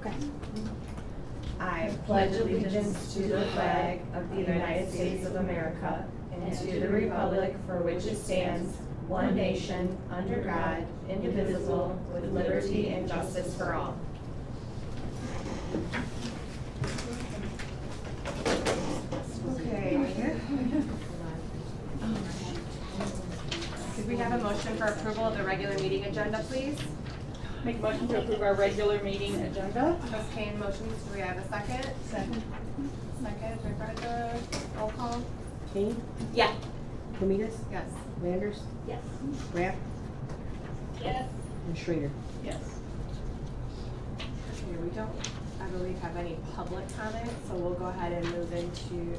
Okay. I pledge allegiance to the flag of the United States of America and to the republic for which it stands, one nation, under God, indivisible, with liberty and justice for all. Okay. Could we have a motion for approval of the regular meeting agenda, please? Make a motion to approve our regular meeting agenda. Ms. Kane motions, do we have a second? Second. Second, Brenda, roll call? Kane, Yeah. Komitas, Yes. Landers, Yes. Rapp, Yes. and Schrader. Yes. Okay, we don't, I believe, have any public comment, so we'll go ahead and move into,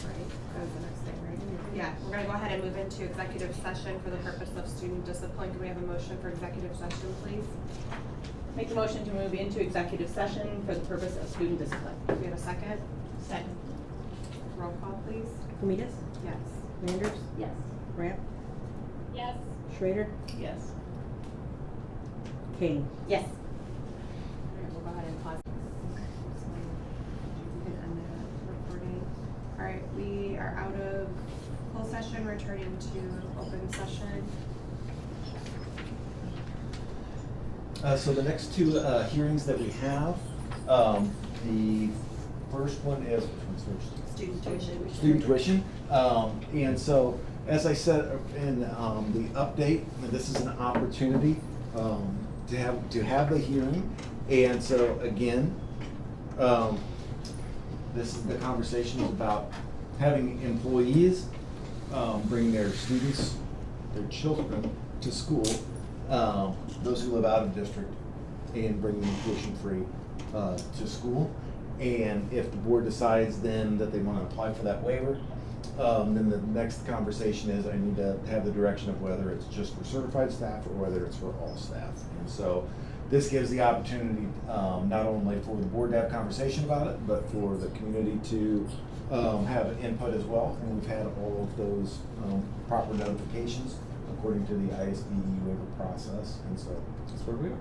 right, that was the next thing, right? Yeah, we're gonna go ahead and move into executive session for the purpose of student discipline. Can we have a motion for executive session, please? Make a motion to move into executive session for the purpose of student discipline. Do we have a second? Second. Roll call, please. Komitas, Yes. Landers, Yes. Rapp, Yes. Schrader, Yes. Kane. Yes. All right, we'll go ahead and pause. So you can end the recording. All right, we are out of closed session, returning to open session. So the next two hearings that we have, the first one is, which one's first? Student tuition. Student tuition. And so, as I said in the update, this is an opportunity to have the hearing. And so again, this is the conversation is about having employees bring their students, their children to school, those who live out of district, and bring them tuition free to school. And if the board decides then that they want to apply for that waiver, then the next conversation is I need to have the direction of whether it's just for certified staff or whether it's for all staff. And so this gives the opportunity not only for the board to have conversation about it, but for the community to have input as well. And we've had all of those proper notifications according to the ISBE waiver process. And so that's where we are.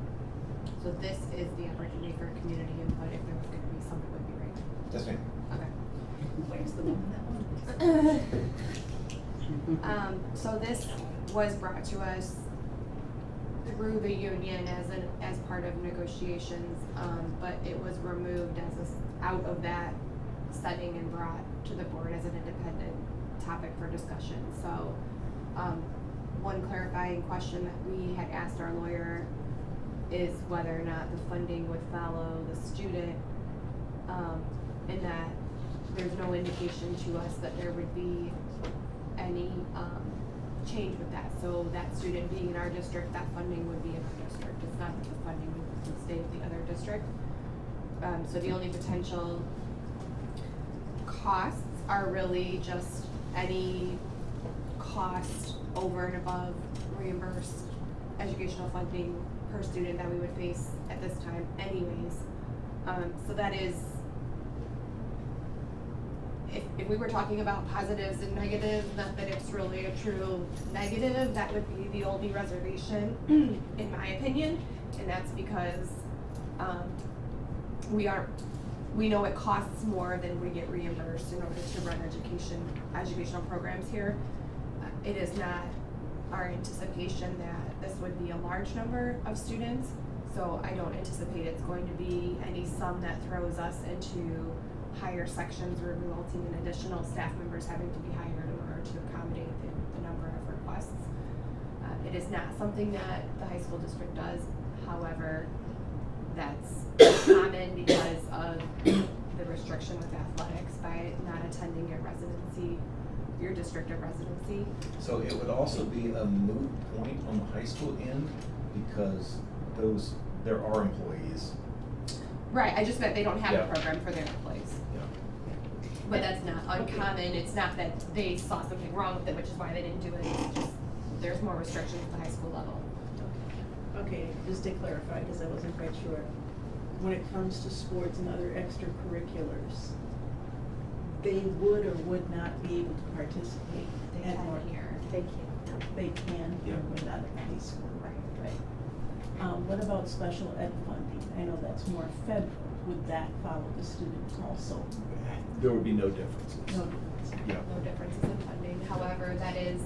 So this is the opportunity for community input if there was gonna be something would be right. Yes, ma'am. Okay. Where's the one that one? So this was brought to us through the union as part of negotiations, but it was removed out of that setting and brought to the board as an independent topic for discussion. So, one clarifying question that we had asked our lawyer is whether or not the funding would follow the student, and that there's no indication to us that there would be any change with that. So that student being in our district, that funding would be in our district. It's not that the funding would stay with the other district. So the only potential costs are really just any cost over and above reimbursed educational funding per student that we would face at this time anyways. So that is, if we were talking about positives and negatives, not that it's really a true negative, that would be the only reservation, in my opinion. And that's because, we know it costs more than we get reimbursed in order to run educational programs here. It is not our anticipation that this would be a large number of students, so I don't anticipate it's going to be any sum that throws us into higher sections or resulting in additional staff members having to be hired in order to accommodate the number of requests. It is not something that the high school district does, however, that's common because of the restriction with athletics by not attending your district of residency. So it would also be a moot point on the high school end because there are employees. Right, I just meant they don't have Yeah. a program for their employees. Yeah. But that's not uncommon, it's not that they saw something wrong with it, which is why they didn't do it, it's just, there's more restrictions at the high school level. Okay, just to clarify, because I wasn't quite sure, when it comes to sports and other extracurriculars, they would or would not be able to participate They at can more. here. They can. They can, Yeah. but not at high school. Right. What about special ed funding? I know that's more federal. Would that follow the students also? There would be no differences. No difference. Yeah. No differences in funding. However, that is,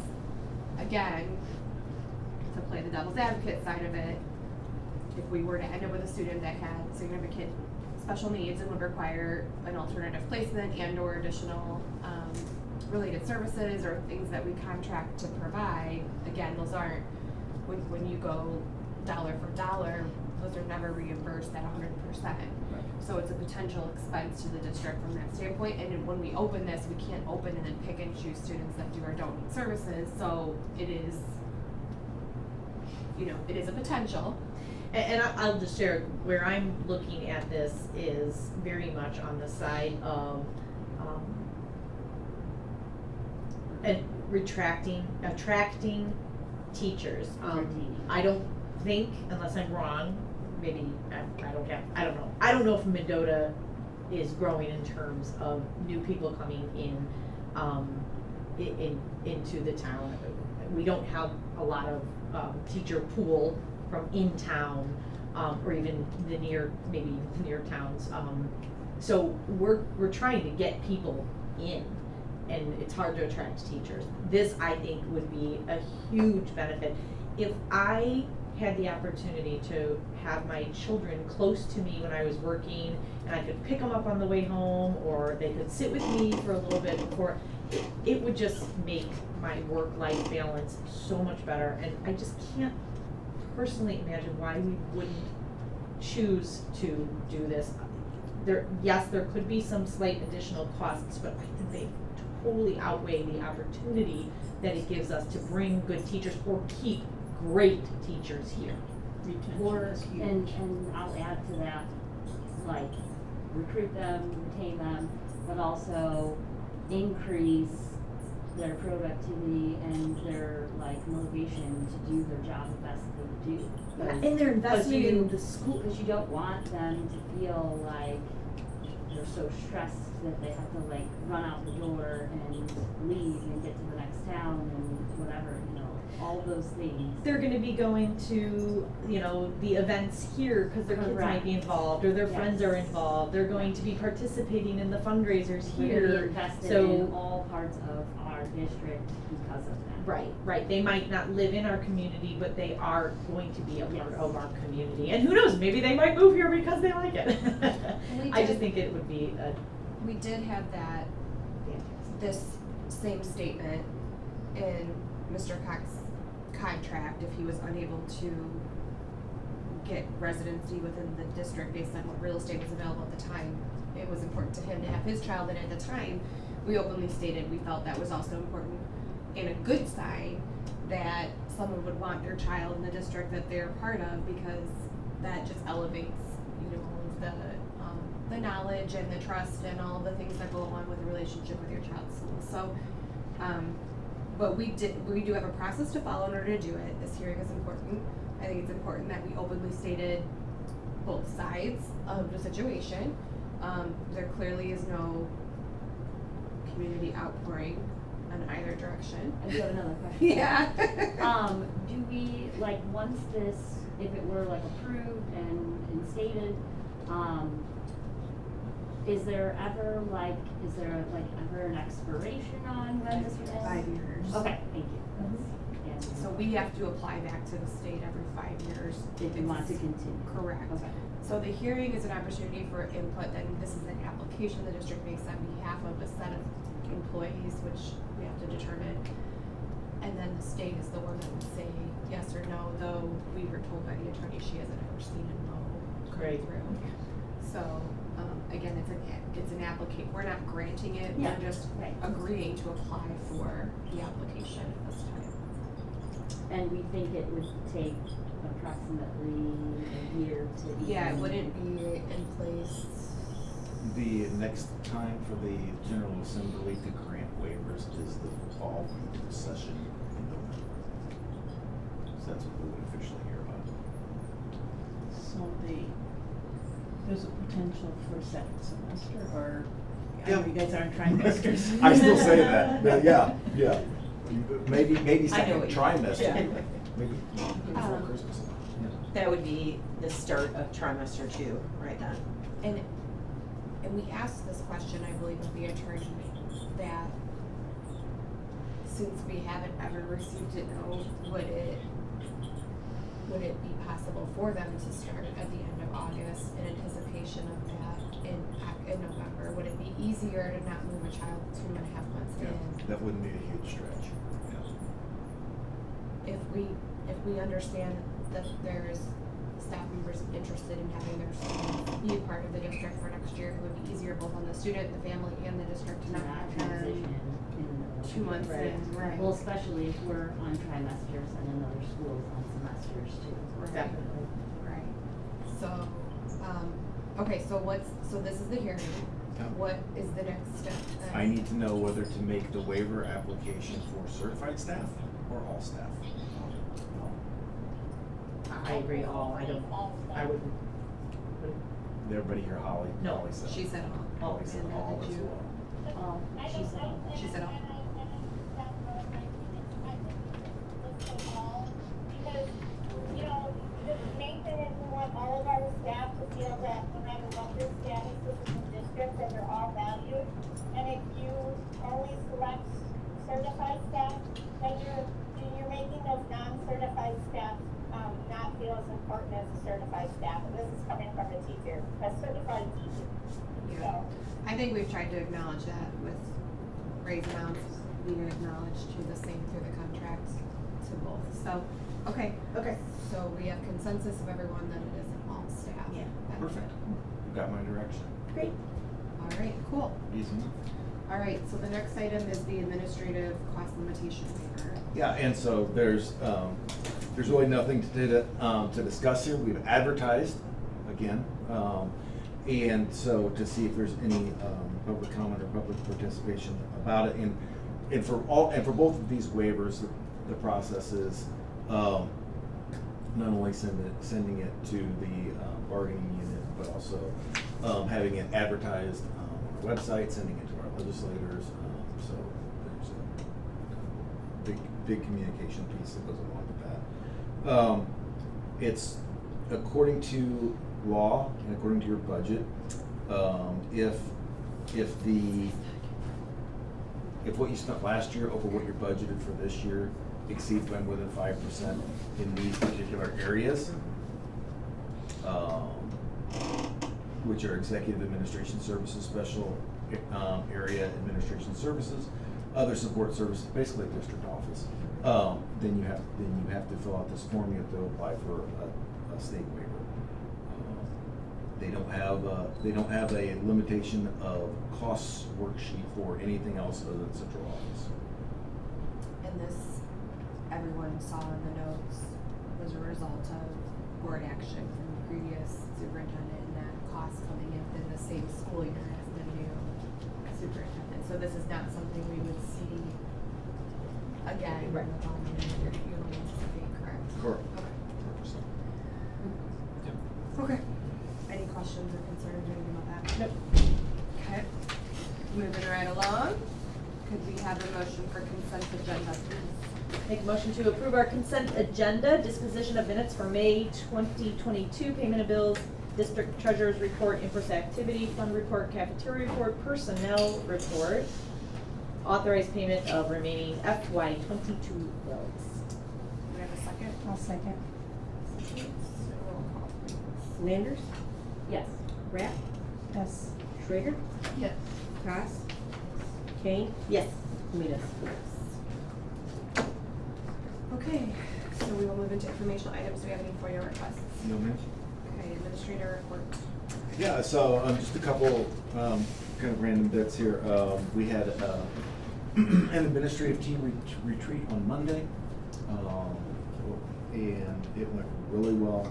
again, to play the devil's advocate side of it, if we were to end up with a student that had significant special needs and would require an alternative placement and or additional, related services or things that we contract to provide, again, those aren't, when you go dollar for dollar, those are never reimbursed at 100%. So it's a potential expense to the district from that standpoint, and then when we open this, we can't open and then pick and choose students that do or don't need services, so it is, you know, it is a potential. And I'll just share, where I'm looking at this is very much on the side of, and attracting teachers. I don't think, unless I'm wrong, maybe, I don't know if Mendota is growing in terms of new people coming into the town. We don't have a lot of, teacher pool from in town, or even the near towns. So we're trying to get people in, and it's hard to attract teachers. This, I think, would be a huge benefit. If I had the opportunity to have my children close to me when I was working, and I could pick them up on the way home, or they could sit with me for a little bit before, it would just make my work-life balance so much better. And I just can't personally imagine why we wouldn't choose to do this. Yes, there could be some slight additional costs, but I think they totally outweigh the opportunity that it gives us to bring good teachers or keep great teachers here. Retention is huge. And I'll add to that, like, recruit them, retain them, but also increase their productivity and their, like, motivation to do their job the best they do. And they're investing in the school. Because you don't want them to feel like they're so stressed that they have to, like, run out the door and leave and get to the next town and whatever, you know, all those things. They're gonna be going to, you know, the events here because their kids might be Correct. involved, or their Yes. friends are involved. They're going to be participating in the fundraisers We're gonna be here. invested So, in all parts of our district because of that. right. They might not live in our community, but they are going to be a part Yes. of our community. And who knows, maybe they might move here because they like it. We I just did- think it would be a We did have that, this same statement in Mr. Cox's contract, if he was unable to get residency within the district based on what real estate was available at the time, it was important to him to have his child, and at the time, we openly stated we felt that was also important and a good sign that someone would want their child in the district that they're part of, because that just elevates, you know, all of the knowledge and the trust and all of the things that go along with a relationship with your child's school. So, but we do have a process to follow in order to do it. This hearing is important. I think it's important that we openly stated both sides of the situation. There clearly is no community outpouring on either direction. I do have another question. Yeah. Do we, like, once this, if it were like approved and stated, is there ever ever an expiration on when this would end? 5 years. Okay, thank you. That's- So we have to apply back to the state every 5 years. If you want to continue. Correct. Okay. So the hearing is an opportunity for input, then this is an application the district makes on behalf of a set of employees, which we have to determine. And then the state is the one that would say yes or no, though we were told by the attorney she hasn't ever seen a no come Great. through. So, again, it's an application, we're not granting it, Yeah, we're just right. agreeing to apply for the application at this time. And we think it would take approximately a year to. Yeah, it even- wouldn't be in place. The next time for the General Assembly to grant waivers is the fall session in November. So that's what we would officially hear about. So there's a potential for second semester, or, I Yeah. know you guys aren't trimesters. I still say that, yeah. Maybe I know second what you mean. trimester, Yeah. maybe before Um, Christmas. Yeah. That would be the start of trimester 2, right then. And we asked this question, I believe, of the attorney, that since we haven't ever received it, would it be possible for them to start at the end of August in anticipation of that in November? Would it be easier to not move a child 2.5 months Yeah, in? that wouldn't be a huge stretch. Yeah. If we understand that there's staff members interested in having their students be a part of the district for next year, it would be easier both on the student, the family, and the district to not Not have transition them in the. 2 months Right. in, right? Well, especially if we're on trimesters and in other schools on semesters too. Right. Definitely. Right. So, okay, so this is the hearing. Yeah. What is the next step then? I need to know whether to make the waiver application for certified staff or all staff. I agree all, I wouldn't. Did everybody hear Holly? No, Holly said She said all. Holly said And all did as you? well. She said. She said all. Because, you know, the main thing is we want all of our staff to feel that no matter what their status is in the district, that they're all valued. And if you only select certified staff, then you're making those non-certified staff, not feel as important as a certified staff. And this is coming from a teacher, a certified teacher. Yeah. I think we've tried to acknowledge that with raise amounts being acknowledged to the same through the contract to both. So, okay. Okay. So we have consensus of everyone that it is an all staff. Yeah. benefit. Perfect. You got my direction. Great. All right, cool. Easy enough. All right, so the next item is the administrative cost limitation waiver. Yeah, and so there's really nothing to discuss here. We've advertised again, and so to see if there's any public comment or public participation about it. And for both of these waivers, the process is not only sending it to the bargaining unit, but also having it advertised on our website, sending it to our legislators. So there's a big communication piece that goes along with that. It's according to law and according to your budget. If what you spent last year over what you're budgeted for this year exceeds by more than 5% in these particular areas, which are executive administration services, special area administration services, other support services, basically district office, then you have to fill out this form. You have to apply for a state waiver. They don't have a limitation of costs worksheet for anything else other than central office. And this, everyone saw in the notes, was a result of board action from the previous superintendent and that cost coming in within the same school year as the new superintendent. So this is not something we would see again in Right. the following year. You don't anticipate, correct? Correct. Okay. Okay. Any questions or concerns or anything about that? Nope. Okay. Moving right along. Could we have a motion for consent agenda, please? Make a motion to approve our consent agenda, disposition of minutes for May 2022, payment of bills, district treasurer's report, in-person activity, fund report, cafeteria report, personnel report, authorized payment of remaining FY 22 bills. Do we have a second? I'll second. Roll call, please. Landers, Yes. Rapp, Yes. Schrader, Yes. Haas, Kane, Yes. Kumitas. Okay, so we will move into informational items. Do we have any FOIA requests? No, ma'am? Okay, administrator report. Yeah, so just a couple kind of random bits here. We had an administrative team retreat on Monday, and it went really well.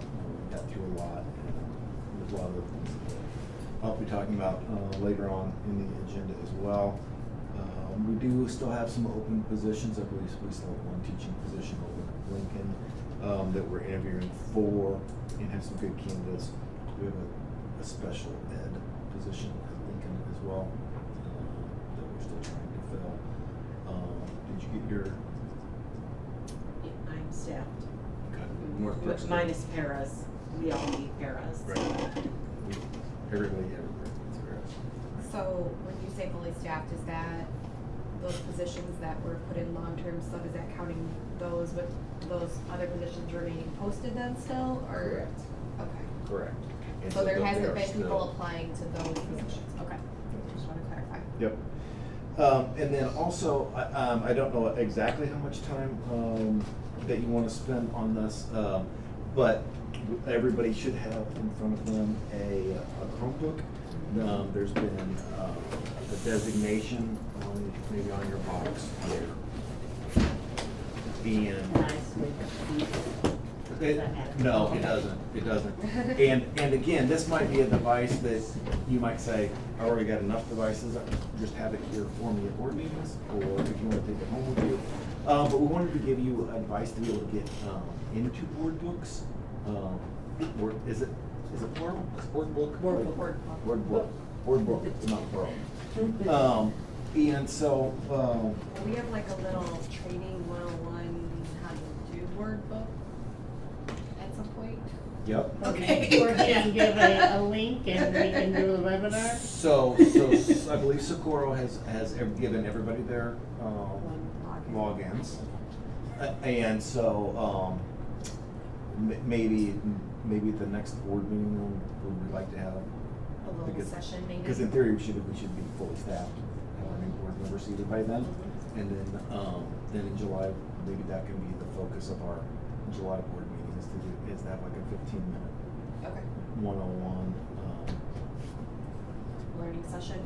We got through a lot, and there's a lot of things that I'll be talking about later on in the agenda as well. We do still have some open positions. I believe we still have one teaching position open at Lincoln that we're interviewing for, and have some good candidates. We have a special ed position at Lincoln as well that we're still trying to fill. Did you get your? I'm staffed. Okay. North Brook School. Minus paras, we all need paras. Right. Everybody needs paras. So when you say fully staffed, is that those positions that were put in long-term sub, is that counting those with those other positions remaining posted then still, or? Correct. Okay. Correct. And So there they hasn't are been still- people applying to those positions, okay, just wanna clarify. Yep. And then also, I don't know exactly how much time, that you wanna spend on this, but everybody should have in front of them a Chromebook. There's been, a designation on, maybe on your box there. And. Can I switch seats? Does that matter? No, it doesn't, it doesn't. And again, this might be a device that you might say, I already got enough devices, just have it here for me at board meetings, or if you wanna take it home with you. But we wanted to give you advice to be able to get, into board books. Or is it plural? Board book? Board book. Board book, board book, it's not plural. And so, We have like a little training 101 how to do word book at some point. yep. Okay. Or can give a link and we can do a webinar? So I believe Socorro has given everybody their, logins. And so, maybe at the next board meeting, we'd like to have. A little because- session maybe. Because in theory, we should be fully staffed, have our new board members seated by then. Mhm. And then in July, maybe that can be the focus of our July board meeting, is to have like a 15-minute Okay, 101. learning session.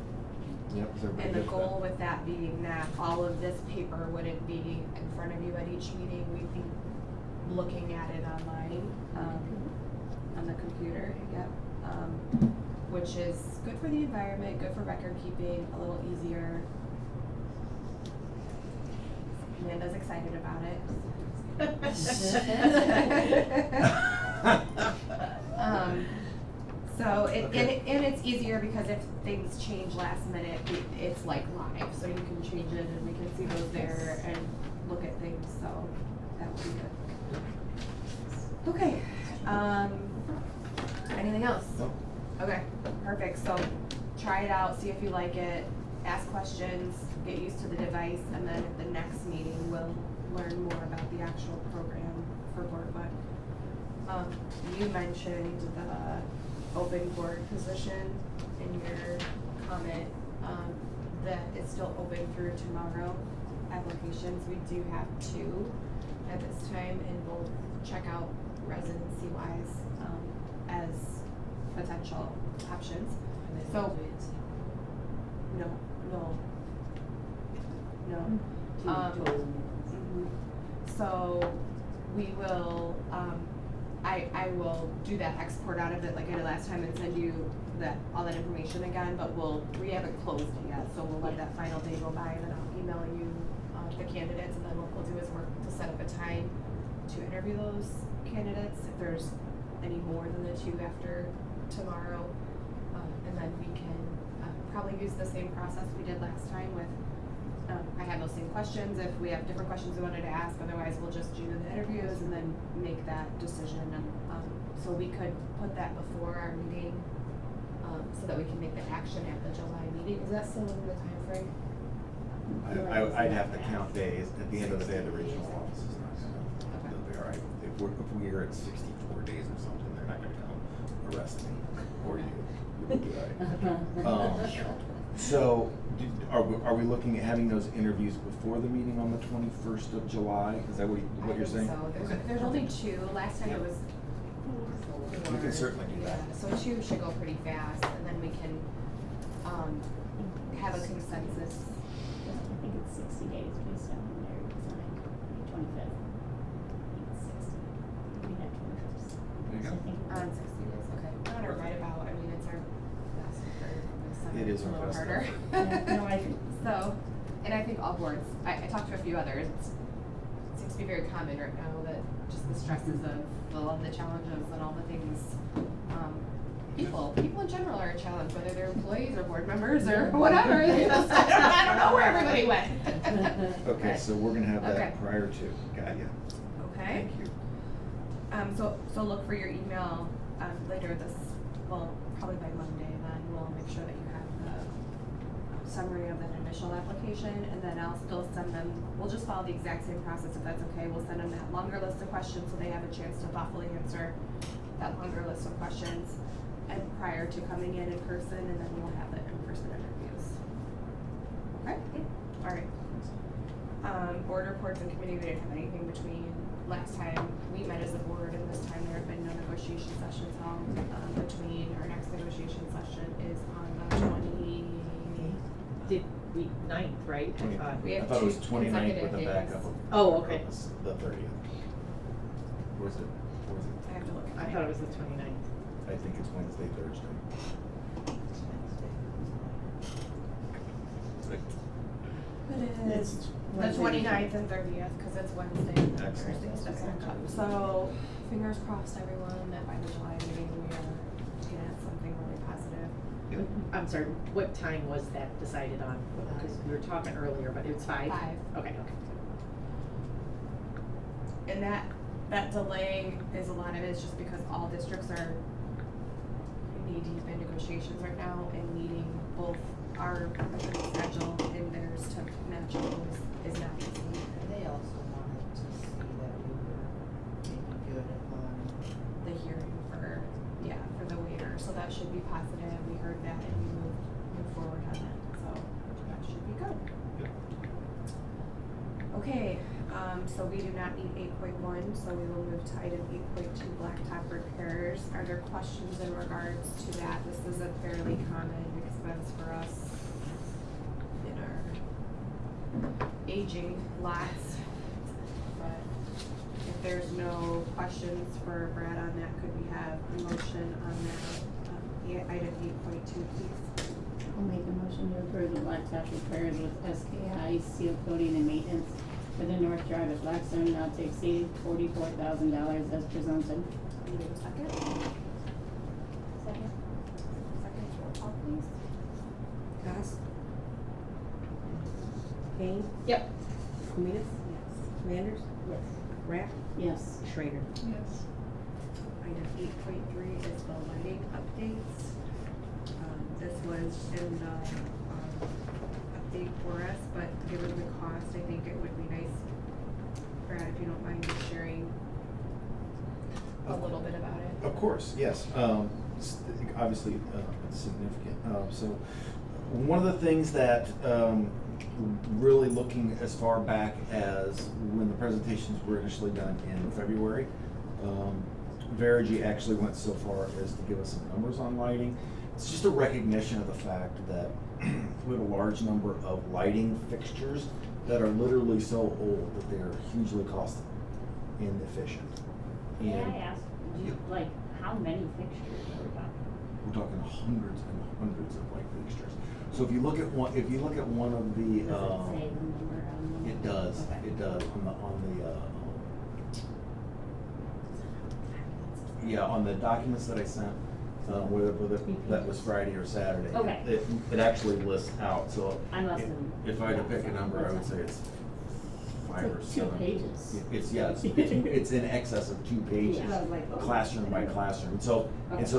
Yep. is everybody And the good with goal with that being that all of this paper wouldn't be in front of you at each meeting, we'd be looking at it online, on the computer, yep. Which is good for the environment, good for record keeping, a little easier. Amanda's excited about it. So and it's easier because if things change last minute, it's like live, so you can change it and we can see those there and look at things, so that would be good. Okay, anything else? Nope. Okay, perfect, so try it out, see if you like it, ask questions, get used to the device, and then at the next meeting, we'll learn more about the actual program for BoardBook. You mentioned the open board position in your comment, that it's still open through tomorrow. Applications, we do have 2 at this time, and we'll check out residency-wise, as potential options. So, no. Mhm. So, we will, I will do that export out of it like I did last time and send you all that information again, but we haven't closed it yet, so we'll let that final day go by, and then I'll email you, the candidates, and then what we'll do is work to set up a time to interview those candidates, if there's any more than the 2 after tomorrow. And then we can, probably use the same process we did last time with, I have those same questions, if we have different questions we wanted to ask, otherwise we'll just do the interviews and then make that decision, and, so we could put that before our meeting, so that we can make the action at the July meeting, is that still in the timeframe? I'd have to count days. At the end of the day, the regional office is not gonna, they'll be all right. If we're at 64 days or something, they're not gonna come arrest me or you. You'll be all right. So, are we looking at having those interviews before the meeting on the 21st of July? Is that what you're saying? So there's only 2, last time it was 4. We can certainly do that. Yeah, so 2 should go pretty fast, and then we can, have a consensus. I think it's 60 days based on when they're designed, 25th. I think it's 60. We had 21st. There you go. So I think On 60 days, okay. Not to write about, I mean, it's our best effort this summer. It is It's a our little best harder. effort. Yeah, no, I agree. So, and I think all boards, I talked to a few others, it seems to be very common right now that just the stresses of the challenges and all the things, people in general are a challenge, whether they're employees or board members or whatever. I don't know where everybody went. Okay, so we're gonna have Okay. that prior to. Got ya. Okay. Thank you. So look for your email, later this, well, probably by Monday, then we'll make sure that you have the summary of that initial application, and then I'll still send them, we'll just follow the exact same process if that's okay. We'll send them that longer list of questions so they have a chance to thoughtfully answer that longer list of questions and prior to coming in person, and then we'll have the in-person interviews. Okay? Alright. Board reports and committee, we didn't have anything between last time we met as a board and this time. There have been no negotiation sessions held, between. Our next negotiation session is on the 9th, right? We have I thought it was two 29th with consecutive the days. backup of. Oh, okay. The 30th. Was it? I have to look. I thought it was the 29th. I think it's Wednesday, Thursday. It is the 29th and 30th, cause it's Wednesday and Excellent. Thursday, so that's gonna come. So, fingers crossed everyone, that by the July meeting, we are looking at something really positive. I'm sorry, what time was that decided on? Because we were talking earlier, but it's 5? 5. Okay, okay. And that delay is, a lot of it is just because all districts are knee deep in negotiations right now, and meeting both our schedule and theirs to match those is not easy. And they also wanted to see that we were making good on. The hearing for the waiver, so that should be positive. We heard that and we moved forward on that, so that should be good. Okay, so we do not need 8.1, so we will move to item 8.2, blacktop repairs. Are there questions in regards to that? This is a fairly common expense for us in our aging lots. But if there's no questions for Brad on that, could we have a motion on that, item 8.2, please? I'll make a motion to approve the blacktop repairs with SKI seal coating and maintenance for the North Drive at Blackstone not to exceed $44,000 as presented. Need a second? Second? Second, roll call, please. Cost? Kane? Yep. Kuminis? Commanders? Yes. Rapp? Yes. Schrader? Yes. Item 8.3 is the lighting updates. This was in the, update for us, but given the cost, I think it would be nice, Brad, if you don't mind just sharing a little bit about it. Of course, yes. Obviously, it's significant. So one of the things that, really looking as far back as when the presentations were initially done in February, Verigy actually went so far as to give us some numbers on lighting. It's just a recognition of the fact that we have a large number of lighting fixtures that are literally so old that they are hugely cost inefficient. May And I ask, like, how many fixtures are we talking? we're talking hundreds and hundreds of light fixtures. So if you look at one of the, Does it say the number on them? it does, Okay. it does, on the documents that I sent, whether that was Friday or Saturday. Okay. It actually lists out, so I must have. if I had to pick a number, I would say it's 5 or It's like 2 7. pages. It's in excess of 2 pages, Yeah. I was like, oh. classroom by classroom. And so,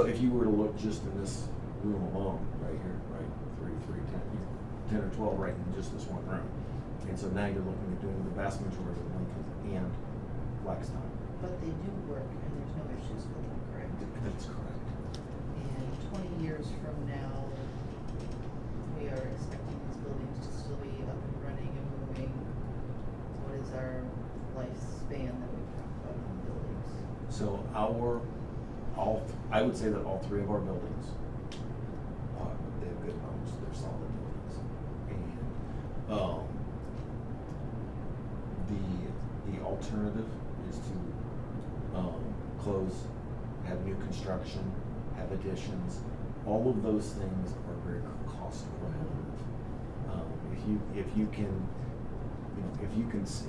if you were to look just in this room alone, right here, right, 10 or 12 right in just this one room. And so now you're looking at doing the vast majority of Lincoln and Blackstone. But they do work and there's no issues with them, correct? That's correct. And 20 years from now, we are expecting these buildings to still be up and running and moving. What is our lifespan that we've talked about on buildings? So I would say that all 3 of our buildings, they have good homes, they're solid buildings. And, the alternative is to, close, have new construction, have additions. All of those things are very cost prohibitive.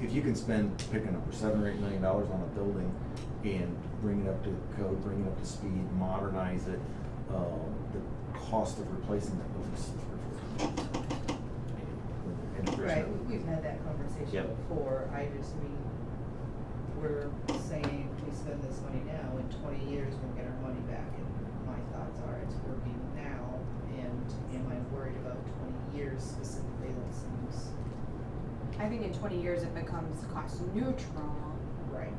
If you can spend, pick a number, $7 or $8 million on a building and bring it up to code, bring it up to speed, modernize it, the cost of replacing that building is $3 or $4. Right, we've had that conversation Yep. before, I just mean, we're saying we spend this money now, in 20 years we'll get our money back, and my thoughts are it's working now, and am I worried about 20 years specifically? That seems I think in 20 years it becomes cost neutral, right.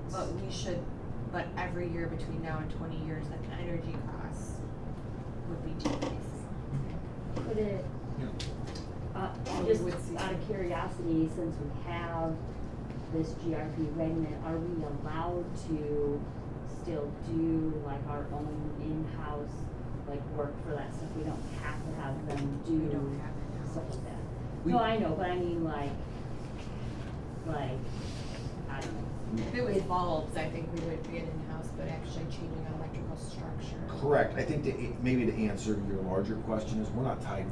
but every year between now and 20 years, that energy costs would be decreasing. Could it, So we just would see out of some- curiosity, since we have this GRP Wegman, are we allowed to still do like our own in-house, like work for that stuff? We don't have to have them do We don't have it now. stuff like that. We- No, I know, but I mean like, I don't know. If it was bulbs, I think we would be an in-house, but actually changing an electrical structure. Correct. I think maybe to answer your larger question is we're not tied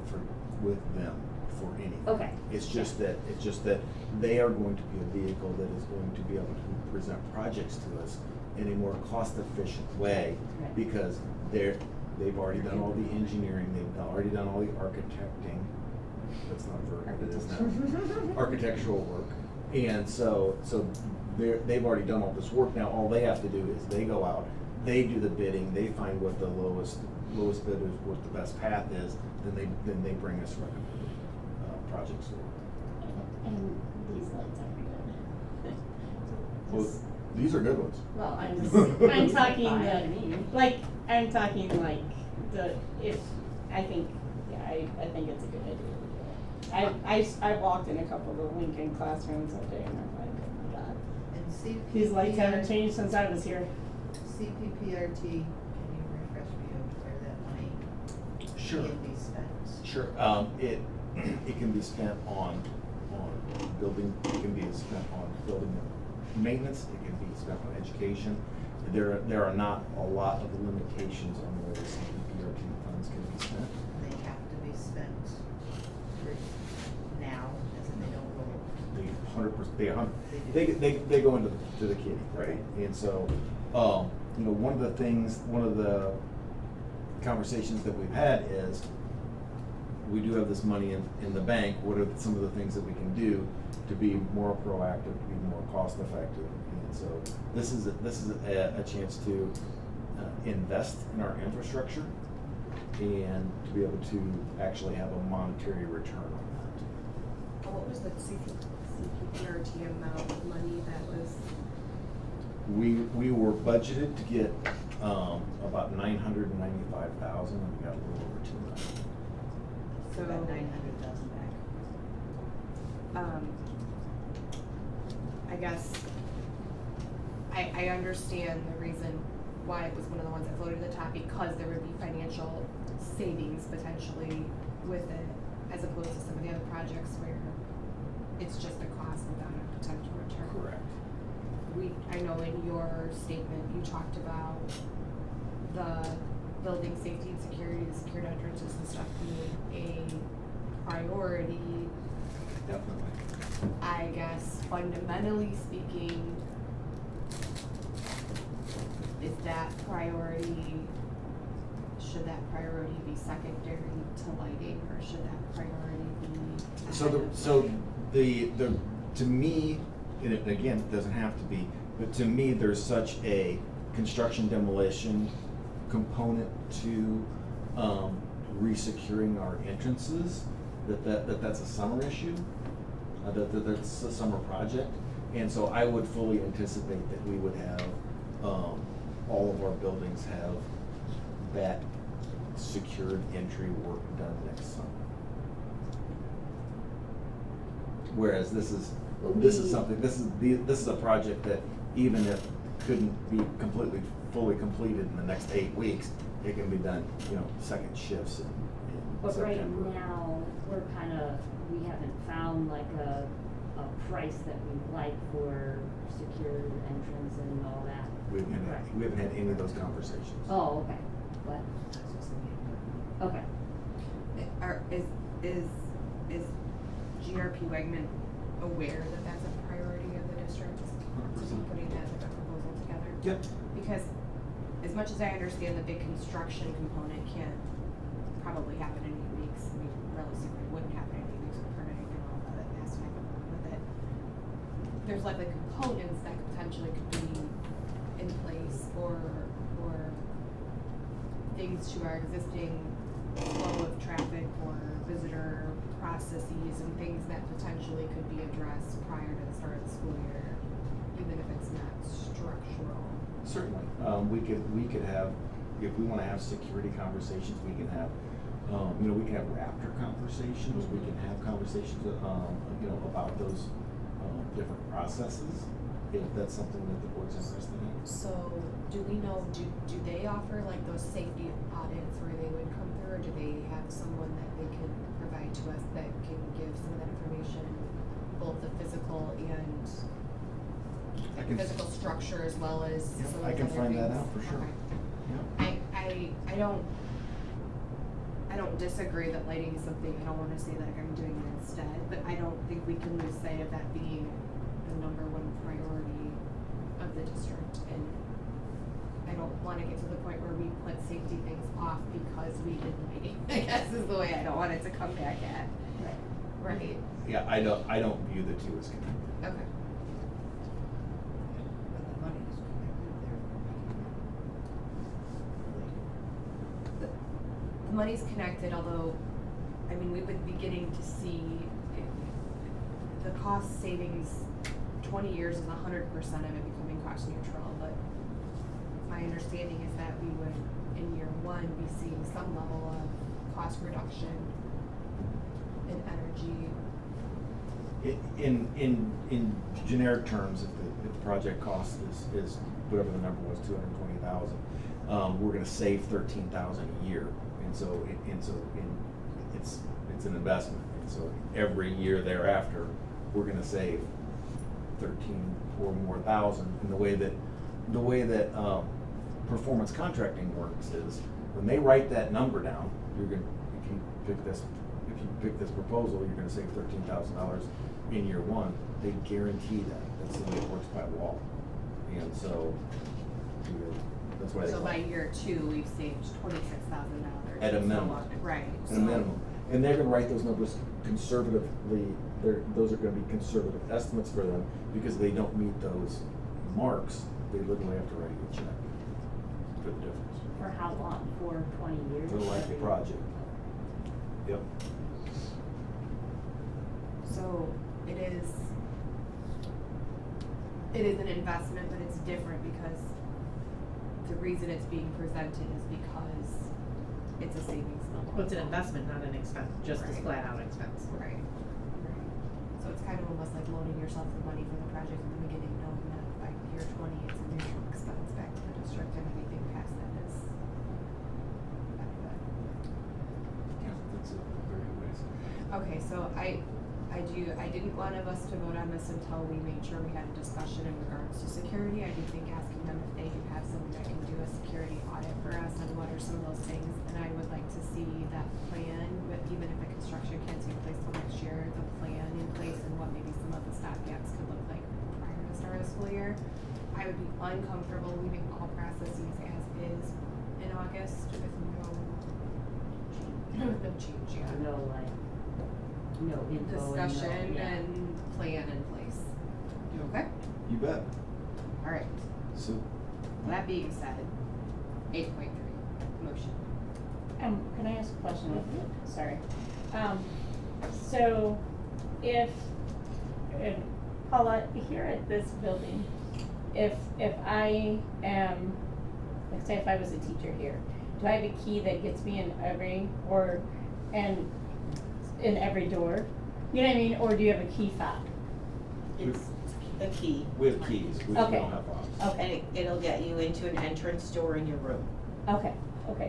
with them for anything. Okay. It's just that they are going to be a vehicle that is going to be able to present projects to us in a more cost-efficient way Right. because they've already done all the engineering, they've already done all the architecting. That's not a verb, but it is now. Architectural work. And so they've already done all this work. Now all they have to do is they go out, they do the bidding, they find what the lowest bid is, what the best path is, then they bring us recommended projects forward. And these lights are good. Well, these are good ones. Well, I'm talking Fine to me. I'm talking like I think it's a good idea. I walked in a couple of the Lincoln classrooms that day and I'm like, oh my god. And CPPRT. These lights haven't changed since I was here. CPPRT, can you refresh me of where that money Sure. can be spent? Sure. It can be spent on building, it can be spent on building maintenance, it can be spent on education. There are not a lot of limitations on where the CPPRT funds can be spent. They have to be spent now, as in they don't roll. They go into the kitty, right? And so, one of the conversations that we've had is, we do have this money in the bank, what are some of the things that we can do to be more proactive, to be more cost effective? And so this is a chance to invest in our infrastructure and to be able to actually have a monetary return on that. What was the CPRT amount of money that was? We were budgeted to get about 995,000, and we got a little over 2 million. So, About 900,000 back. I guess, I understand the reason why it was one of the ones that floated to the top, because there would be financial savings potentially with it, as opposed to some of the other projects where it's just a cost without a potential return. Correct. I know in your statement, you talked about the building safety and security, the secured entrances and stuff being a priority. Definitely. I guess fundamentally speaking, is that priority, should that priority be secondary to lighting, or should that priority be To me, and again, it doesn't have to be, but to me, there's such a construction demolition component to resecuring our entrances that's a summer issue, that's a summer project. And so I would fully anticipate that we would have, all of our buildings have that secured entry work done next summer. Whereas this is a project that even if couldn't be fully completed in the next 8 weeks, it can be done, second shifts in But right September. now, we haven't found like a price that we like for secured entrance and all that. We haven't had any of those conversations. Oh, okay, what? Okay. Is GRP Wegman aware that that's a priority of the district? To be 100%. putting that as a proposal together? Yep. Because as much as I understand the big construction component can't probably happen in 8 weeks, I mean, realistically, it wouldn't happen in 8 weeks with permitting and all that has to happen with it. there's likely components that potentially could be in place or things to our existing flow of traffic or visitor processes and things that potentially could be addressed prior to the start of the school year, even if it's not structural. Certainly, we could have, if we wanna have security conversations, we can have, we can have Raptor conversations, we can have conversations, about those, different processes, if that's something that the board's interested in. So, do we know, do they offer like those safety audits where they would come through, or do they have someone that they can provide to us that can give some of that information, both the physical and I can- physical structure as well as Yep, some of I those can other find that things? out for sure. Okay. Yep. I don't disagree that lighting is something, I don't wanna say that I'm doing it instead, but I don't think we can lose sight of that being the number one priority of the district. And I don't wanna get to the point where we put safety things off because we did lighting, I guess is the way I don't want it to come back at. Right? Yeah, I don't view the two as connected. Okay. But the money is connected there. The money's connected, although, I mean, we would be getting to see the cost savings, 20 years is 100% of it becoming cost neutral, but my understanding is that we would, in year one, be seeing some level of cost reduction in energy. In generic terms, if the project cost is whatever the number was, 220,000, we're gonna save 13,000 a year, and so it's an investment, and so every year thereafter, we're gonna save 13 or more thousand. And the way that performance contracting works is when they write that number down, if you pick this proposal, you're gonna save $13,000 in year one. They guarantee that. That's the way it works by law. And so that's why they. So by year two, we've saved $26,000. At a minimum. Right. At a minimum. And they're gonna write those numbers conservatively, those are gonna be conservative estimates for them, because they don't meet those marks, they literally have to write you a check for the difference. For how long? For 20 years? For the life of the project. Yep. So it is an investment, but it's different because the reason it's being presented is because it's a savings level. Well, it's an investment, not an expense, just a Right. flat out expense. Right. So it's kind of almost like loaning yourself the money for the project in the beginning, knowing that by year 20, it's a neutral expense back to the district, and anything past that is benefit. Yeah, that's a very good way to say it. Okay, so I didn't want of us to vote on this until we made sure we had a discussion in regards to security. I do think asking them if they have someone that can do a security audit for us on what are some of those things. And I would like to see that plan, with even if the construction can't take place till next year, the plan in place and what maybe some of the stopgaps could look like prior to the start of the school year. I would be uncomfortable leaving all processes as is in August with no change, yeah. No, no info. and no- Discussion yeah. and plan in place. You okay? You bet. All right. So, That being said, 8.3, motion. Can I ask a question? Sorry. So if Paula, here at this building, if I am, like say if I was a teacher here, do I have a key that gets me in every door? You know what I mean? Or do you have a key fob? It's a key. we have keys, we don't Okay. have locks. And Okay, it'll get you into an entrance door in your room. okay,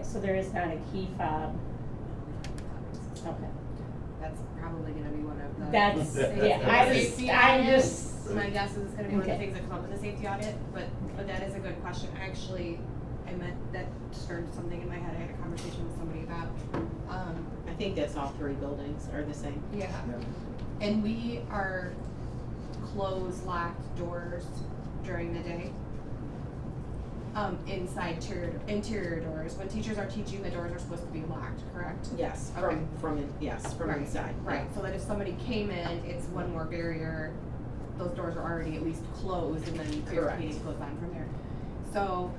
so there is not a key fob. Okay. That's probably gonna be one of the. That's, yeah, I'm just, My guess is it's gonna be one of the Okay. things that come up in the safety audit, but that is a good question. Actually, that stirred something in my head. I had a conversation with somebody about, I think that's all three buildings are the same. yeah. Yeah. And we are close locked doors during the day. Inside interior doors. When teachers are teaching, the doors are supposed to be locked, correct? Yes, Okay. from Right, inside. Right, so that if somebody came in, it's one more barrier those doors are already at least closed and then barricading goes on from there. So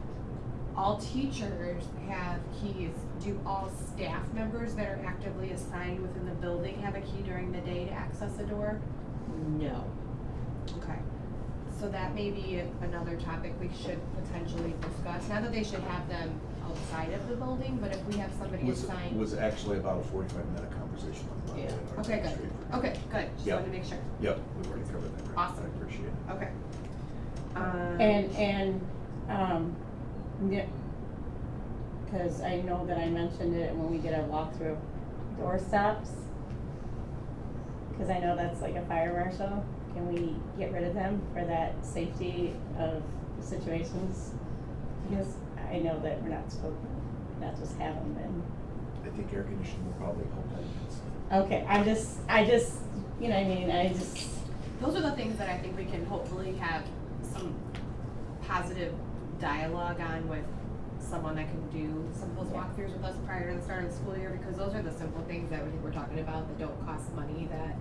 all teachers have keys. Do all staff members that are actively assigned within the building have a key during the day to access a door? No. Okay. So that may be another topic we should potentially discuss. Not that they should have them outside of the building, but if we have somebody assigned. Was actually about a 45-minute conversation on Monday. Yeah. at our Okay, administrative good. review. Okay, good. Just Yep. wanted to make sure. Yep, we've already covered that. Awesome. I appreciate it. Okay. Yeah, cause I know that I mentioned it when we did our walkthrough, door stops. Cause I know that's like a fire marshal, can we get rid of them for that safety of situations? Because I know that we're not supposed to, not just have them and, I think air conditioning will probably help that immensely. okay, I just, you know what I mean, Those are the things that I think we can hopefully have some positive dialogue on with someone that can do some of those walkthroughs with us prior to the start of the school year, because those are the simple things that we think we're talking about that don't cost money, that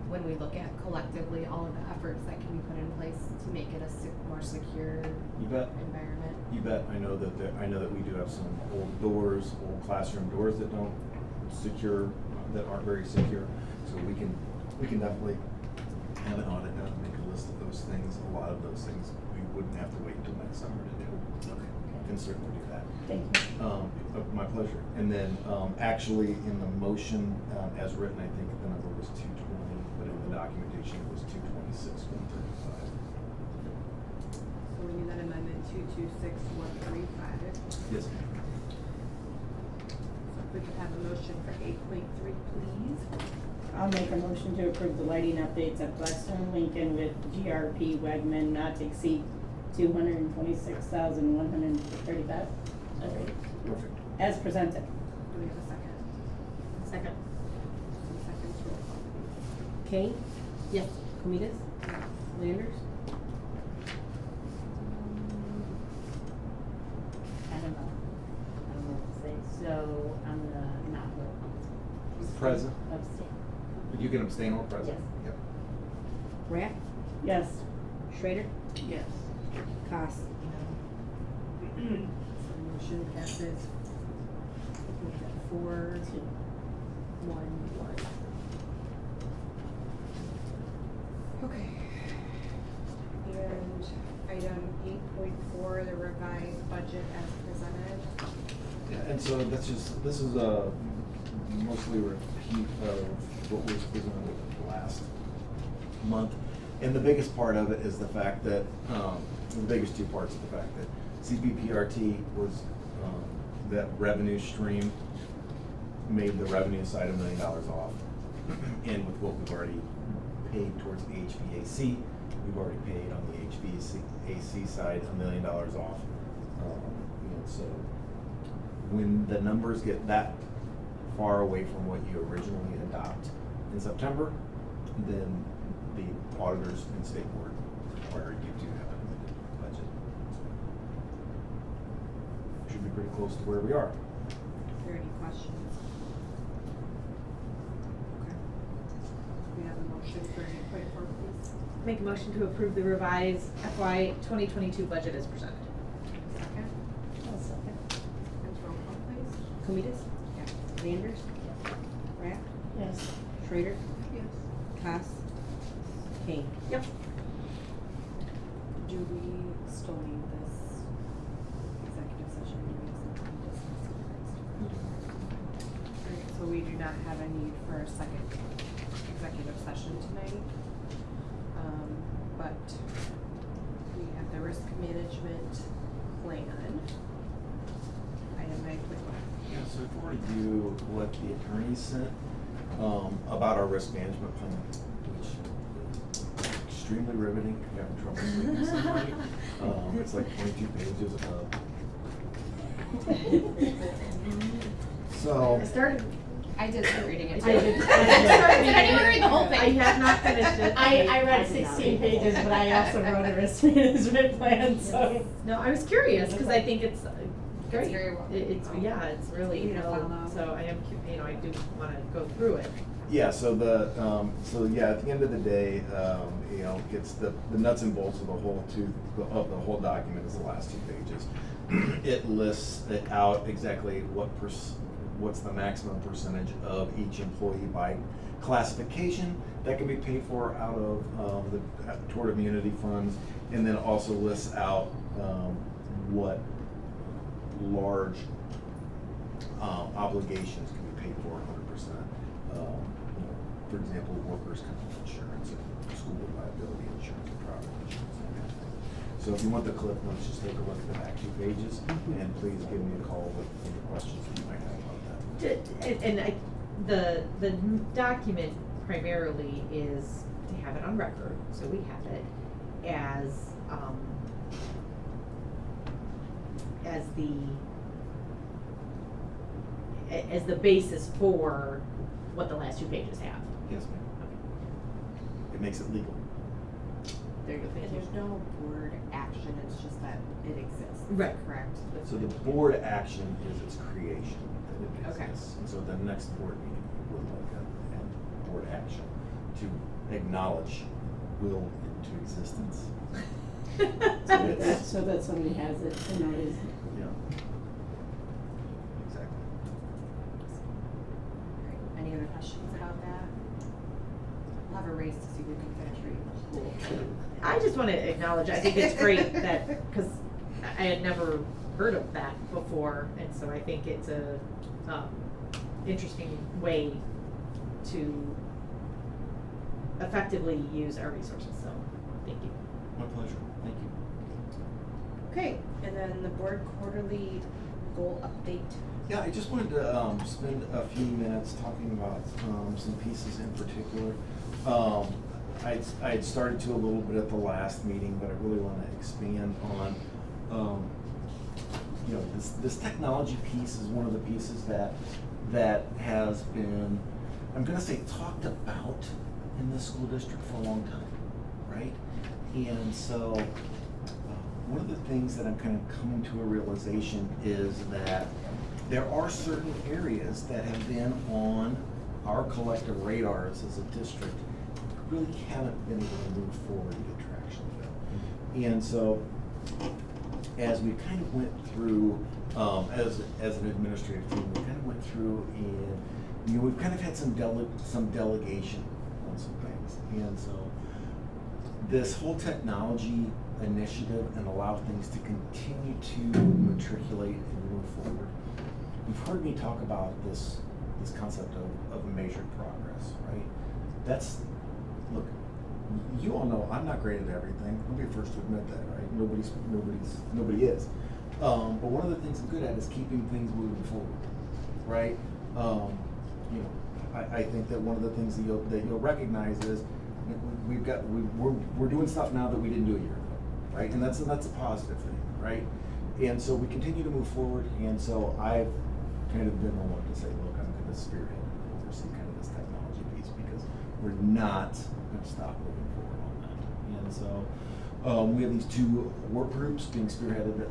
when we look at collectively all of the efforts that can be put in place to make it a more secure You bet. environment. You bet. I know that we do have some old doors, old classroom doors that don't secure, that aren't very secure. So we can definitely have an audit done and make a list of those things. A lot of those things we wouldn't have to wait until next summer to do. Okay. Can certainly do that. thank you. My pleasure. And then, actually, in the motion, as written, I think the number was 220, but in the documentation, it was 226, 135. So we need that amendment 226135. Yes, ma'am. So if we could have a motion for 8.3, please. I'll make a motion to approve the lighting updates at Blackstone Lincoln with GRP Wegman not to exceed $226,135. Perfect. As presented. Do we have a second? Second. Some seconds, roll call, please. Kane? Yes. Comitas? Landers? I don't know what to say, so I'm gonna not vote. Present. Abstain. You can abstain or present. Yes. Yep. Rack? Yes. Schrader? Yes. Cost? So motion passes. 4-1-1. Okay. And item 8.4, the revised budget as presented. Yeah, and so this is a mostly a repeat of what was presented last month. And the biggest part of it is the fact that, the biggest two parts of the fact that CPPRT was, that revenue stream made the revenue side $1 million off. And with what we've already paid towards the HVAC, we've already paid on the HVAC side $1 million off. So when the numbers get that far away from what you originally adopt in September, then the auditors and state board require you to have an amended budget. Should be pretty close to where we are. Are there any questions? Okay. We have a motion for 8.4, please. Make a motion to approve the revised FY 2022 budget as presented. Second. I'll second. And roll call, please. Comitas? Yes. Landers? Rack? Yes. Schrader? Yes. Cost? Kane? Yep. Do we still need this executive session? Do we have something to discuss next? Alright, so we do not have a need for a second executive session tonight. But we have the risk management plan. Item 9.1. Yeah, so I've already do what the attorney sent, about our risk management plan, which is extremely riveting, if you're having trouble sleeping somebody. It's like 22 pages of. So. I did start reading it. I did. Did anyone read the whole thing? I have not finished it. I read I did not 16 read it. pages, but I also wrote a risk management plan, so. No, I was curious, because I think it's great. very well. It's, yeah, it's really, Easy to follow. so I am, I do wanna go through it. Yeah, so at the end of the day, it's the nuts and bolts of the whole document is the last 2 pages. It lists it out exactly what's the maximum percentage of each employee by classification that can be paid for out of the Tort Immunity funds, and then also lists out what large obligations can be paid for 100%. For example, workers' comp insurance, and school liability insurance, and property insurance, that kind of thing. So if you want the clip notes, just take a look at the back 2 pages, and please give me a call with any questions that you might have about that. The document primarily is to have it on record, so we have it as the basis for what the last 2 pages have. Yes, ma'am. It makes it legal. There you go. And there's no board action, it's just that it exists. Right. Correct? So the board action is its creation, that it Okay. exists. And so the next board meeting will look at board action to acknowledge will into existence. So that somebody has it and knows. Yeah. Exactly. Any other questions about that? We'll have a race to see who can finish reading the whole. I just want to acknowledge, I think it's great that, because I had never heard of that before, and so I think it's a interesting way to effectively use our resources, so thank you. My pleasure. Thank you. Okay, and then the board quarterly goal update. Yeah, I just wanted to spend a few minutes talking about some pieces in particular. I had started to a little bit at the last meeting, but I really want to expand on, this technology piece is one of the pieces that has been, I'm going to say, talked about in the school district for a long time, right? And so one of the things that I'm kind of coming to a realization is that there are certain areas that have been on our collective radars as a district, really haven't been able to move forward and get traction with. And so as we kind of went through, as an administrative team, we kind of went through and, we've kind of had some delegation on some things. And so this whole technology initiative and allow things to continue to matriculate and move forward. You've heard me talk about this concept of measured progress, right? Look, you all know I'm not great at everything. I'll be the first to admit that, right? Nobody is. But one of the things I'm good at is keeping things moving forward, right? I think that one of the things that you'll recognize is we're doing stuff now that we didn't do a year ago, right? And that's a positive thing, right? And so we continue to move forward, and so I've kind of been the one to say, look, I'm going to spearhead and oversee kind of this technology piece because we're not going to stop moving forward on that. And so we have these 2 work groups being spearheaded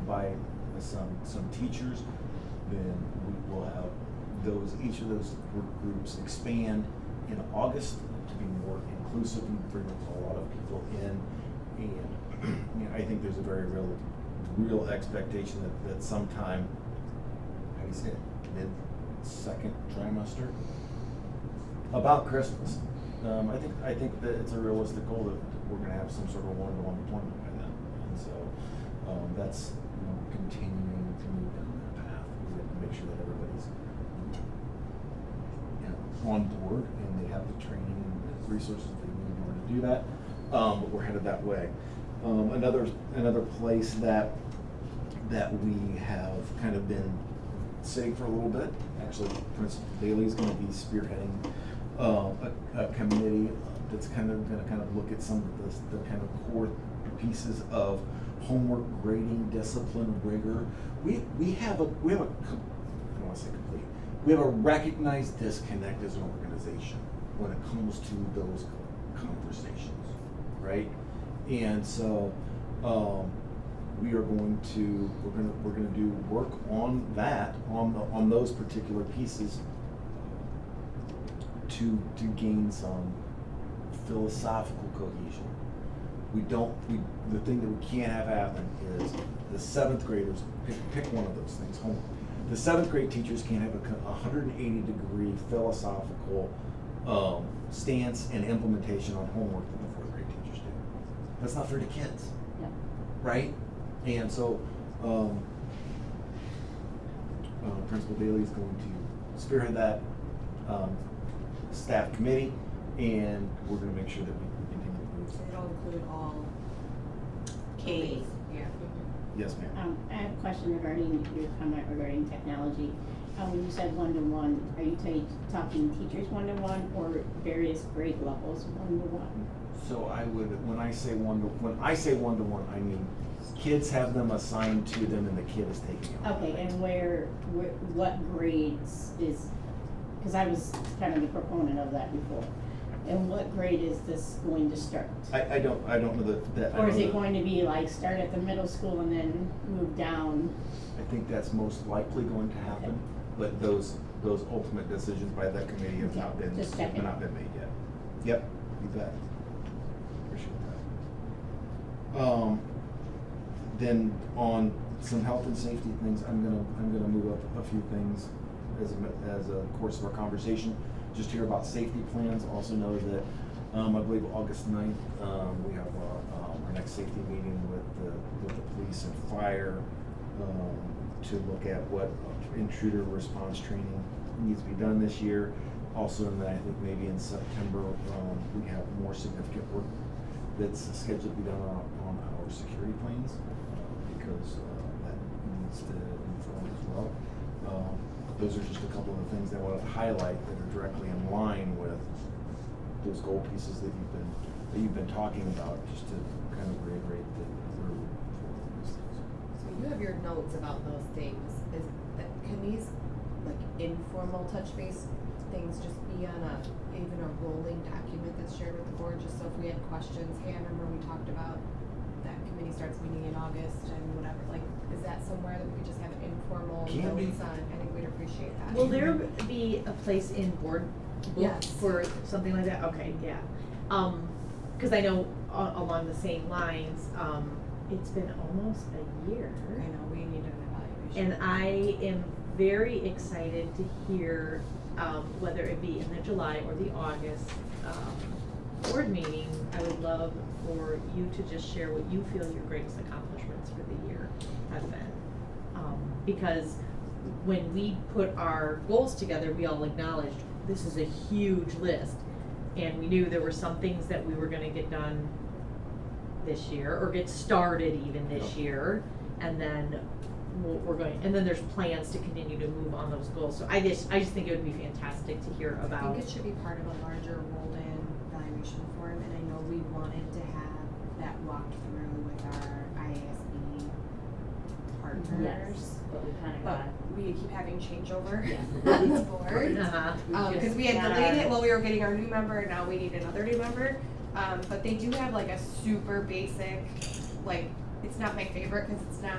by some teachers. Then we will have each of those work groups expand in August to be more inclusive and bring a lot of people in. And I think there's a very real expectation that sometime, how do you say it, mid-second trimester, about Christmas. I think that it's a realistic goal that we're going to have some sort of one-to-one deployment by then. And so that's continuing to move down that path. We have to make sure that everybody's on board and they have the training and the resources they need in order to do that. But we're headed that way. Another place that we have kind of been sitting for a little bit. Actually, Principal Daly is going to be spearheading a committee that's kind of going to look at some of the kind of core pieces of homework grading, discipline, rigor. We have a I don't want to say complete. We have a recognized disconnect as an organization when it comes to those conversations, right? And so we are going to, we're gonna do work on that, on those particular pieces to gain some philosophical cohesion. The thing that we can't have happen is the 7th graders, pick one of those things, homework. The 7th grade teachers can't have a 180-degree philosophical stance and implementation on homework that the 4th grade teachers do. That's not fair to kids, Yep. right? And so, Principal Daly is going to spearhead that staff committee, and we're gonna make sure that we continue to move. So it'll include all. K. Yeah. Yes, ma'am. I have a question regarding your comment regarding technology. When you said one-to-one, are you talking teachers one-to-one or various grade levels one-to-one? So I would, when I say one-to-one, I mean kids have them assigned to them and the kid is taking it. Okay, and what grades is, because I was kind of the proponent of that before. And what grade is this going to start? I don't know that. I Or is don't it know going to be like start at the middle school and then move down? I think that's most likely going to happen, but those ultimate decisions by that committee have not Okay, been, just checking. made yet. Yep, you bet. Appreciate that. Then on some health and safety things, I'm gonna move up a few things as a course of our conversation. Just hear about safety plans. Also know that I believe August 9th we have our next safety meeting with the police and fire to look at what intruder response training needs to be done this year. Also, and then I think maybe in September we have more significant work that's scheduled to be done on our security plans because that needs to move forward as well. Those are just a couple of the things that I wanted to highlight that are directly in line with those goal pieces that you've been talking about, just to kind of reiterate that we're moving forward with these things. So you have your notes about those things. Can these like informal touch base things just be on even a rolling document that's shared with the board, just so if we had questions, hey, I remember we talked about that committee starts meeting in August and whatever, like, is that somewhere that we could just have informal Can be. notes on? I think we'd appreciate that. Will there be a place in board book Yes. for something like that? Okay, yeah. Cause I know along the same lines, it's been almost a year. I know, we need an evaluation. And I am very excited to hear, whether it be in the July or the August, board meeting, I would love for you to just share what you feel your greatest accomplishments for the year have been. Because when we put our goals together, we all acknowledged this is a huge list. And we knew there were some things that we were gonna get done this year, or get started even this year. And then and then there's plans to continue to move on those goals. So I just think it would be fantastic to hear I about. think it should be part of a larger rolled-in evaluation form, and I know we wanted to have that walked through with our IASB partners. Yes, but we kind of But got. we keep having changeover Yeah. on the board. Uh-huh. Because we had delayed it while we were getting our new member, and now we need another new member. But they do have like a super basic, like, it's not my favorite because it's not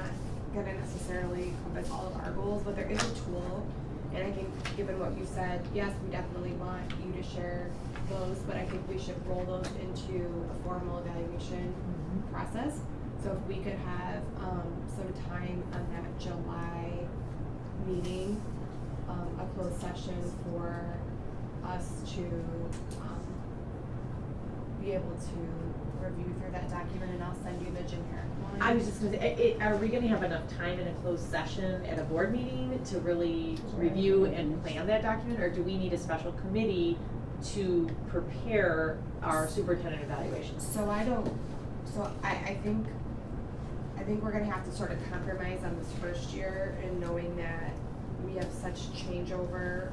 gonna necessarily encompass all of our goals, but there is a tool. And I think, given what you said, yes, we definitely want you to share those, but I think we should roll those into a formal evaluation process. So if we could have, some time on that July meeting, a closed session for us to, be able to review through that document, and I'll send you the generic one. I was just gonna say, are we gonna have enough time in a closed session at a board meeting to really review and plan that document? Or do we need a special committee to prepare our superintendent evaluations? So I think we're gonna have to sort of compromise on this first year, and knowing that we have such changeover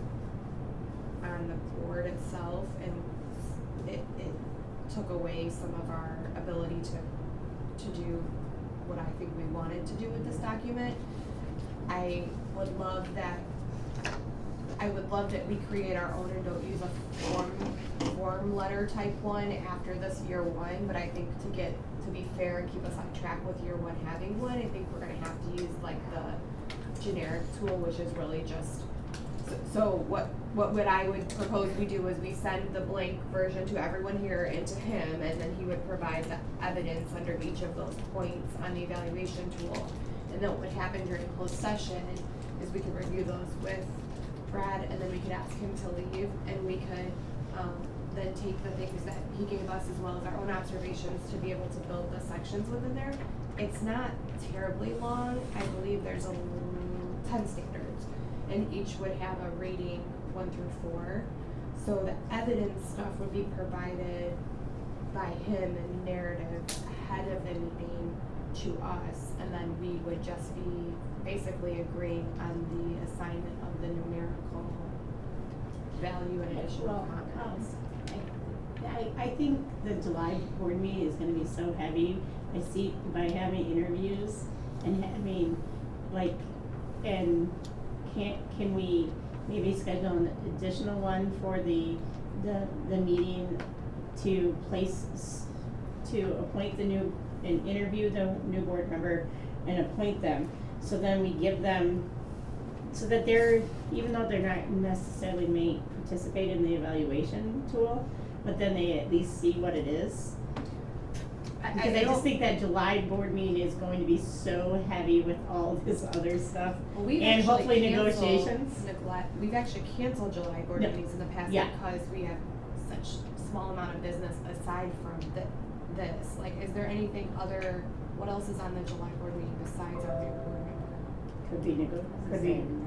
on the board itself, and it took away some of our ability to do what I think we wanted to do with this document. I would love that we create our own and don't use a form form letter type one after this year one, but I think to be fair and keep us on track with year one having one, I think we're gonna have to use like the generic tool, which is really just, so what I would propose we do is we send the blank version to everyone here and to him, and then he would provide the evidence under each of those points on the evaluation tool. And then what would happen during closed session is we could review those with Brad, and then we could ask him to leave, and we could, then take the things that he gave us as well as our own observations to be able to build the sections within there. It's not terribly long, I believe there's 10 standards, and each would have a rating 1 through 4. So the evidence stuff would be provided by him in narrative ahead of the meeting to us, and then we would just be basically agreeing on the assignment of the numerical value and additional comments. I think the July board meeting is gonna be so heavy. I see by having interviews and having like, and can we maybe schedule an additional one for the meeting to appoint and interview the new board member and appoint them. So then we give them, so that they're, even though they're not necessarily may participate in the evaluation tool, but then they at least see what it is. Because I just think that July board meeting is going to be so heavy with all this other stuff. Well, we've and actually hopefully canceled negotiations. We've actually canceled July board No. meetings in the past Yeah. because we have such small amount of business aside from this. Like, is there anything other, what else is on the July board meeting besides our new board member? Could be